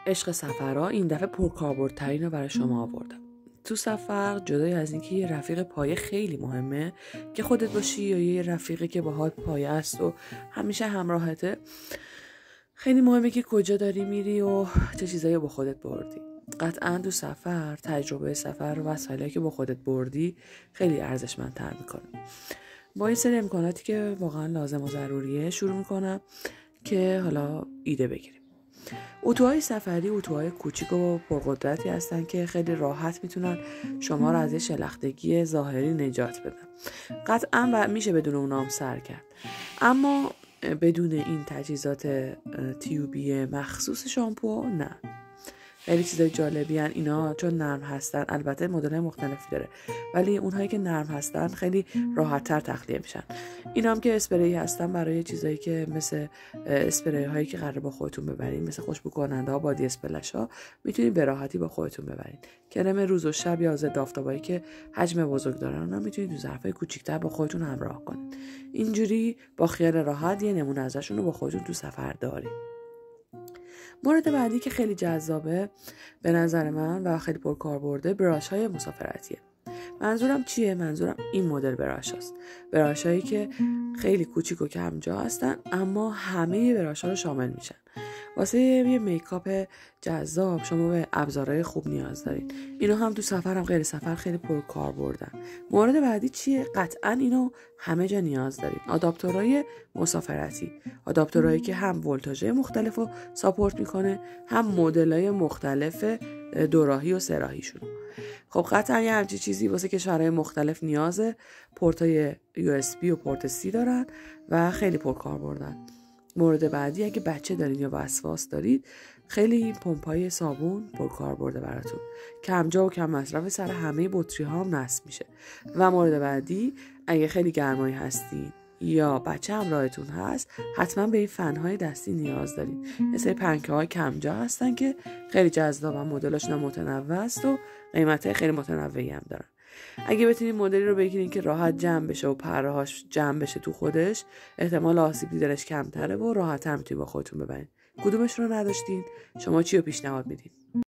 عشق سفرها این دفعه پرکاربردترین رو برای شما آوردم. تو سفر جدای از اینکه یه رفیق پایه خیلی مهمه که خودت باشی یا یه رفیقی که باهات پایه است و همیشه همراهته، خیلی مهمه که کجا داری میری و چه چیزایی با خودت بردی. قطعا تو سفر تجربه سفر و وسایلی که با خودت بردی خیلی ارزشمندتر میکنه. با این سری امکاناتی که واقعا لازم و ضروریه شروع میکنم که حالا ایده بگیریم. اتوهای سفری اتوهای کوچیک و پرقدرتی هستن که خیلی راحت میتونن شما رو از یه شلختگی ظاهری نجات بدن. قطعا میشه بدون اونا هم سر کرد، اما بدون این تجهیزات تیوبی مخصوص شامپو نه. خیلی چیزای جالبی هن اینا، چون نرم هستن. البته مدل مختلفی داره، ولی اونهایی که نرم هستن خیلی راحت تر تخلیه میشن. اینا هم که اسپری هستن برای چیزایی که مثل اسپری هایی که قراره با خودتون ببرین، مثل خوشبو کننده ها، بادی اسپلش ها، میتونید به راحتی با خودتون ببرین. کرم روز و شب یا ضد آفتابایی که حجم بزرگ دارن اونا میتونید تو ظرفای کوچیک‌تر با خودتون همراه کنید. اینجوری با خیال راحت یه نمونه ازشون رو با خودتون تو سفر دارید. مورد بعدی که خیلی جذابه به نظر من و خیلی پرکاربرده، براش های مسافرتیه. منظورم چیه؟ منظورم این مدل براش هست. براش هایی که خیلی کوچیک و کمجا هستن اما همه براش ها رو شامل میشن. واسه یه میکاپ جذاب شما به ابزارهای خوب نیاز دارین. اینو هم تو سفر هم غیر سفر خیلی پرکاربردن. مورد بعدی چیه؟ قطعا اینو همه جا نیاز دارین. آداپتورهای مسافرتی، آداپتورهایی که هم ولتاژهای مختلف رو ساپورت میکنه، هم مدل‌های مختلف دوراهی و سه‌راهیشون. خب قطعا یه همچین چیزی واسه کشورهای مختلف نیازه. پورتای USB و پورت C دارن و خیلی پرکاربردن. مورد بعدی اگه بچه دارید یا وسواس دارید، خیلی پمپای صابون پرکاربرده براتون. کمجا و کم مصرف سر همه بطری ها هم نصب میشه. و مورد بعدی اگه خیلی گرمایی هستید یا بچه همراهتون هست، حتما به این فنهای دستی نیاز دارید. مثل پنکه های کمجا هستن که خیلی جذاب و مدلاشون متنوع است و قیمتای خیلی متنوعی هم دارن. اگه بتونید مدلی رو بگیرین که راحت جمع بشه و پرهاش جمع بشه تو خودش، احتمال آسیب دیدنش کمتره و راحت هم میتونید با خودتون ببرین. کدومش رو نداشتین؟ شما چی رو پیشنهاد میدین؟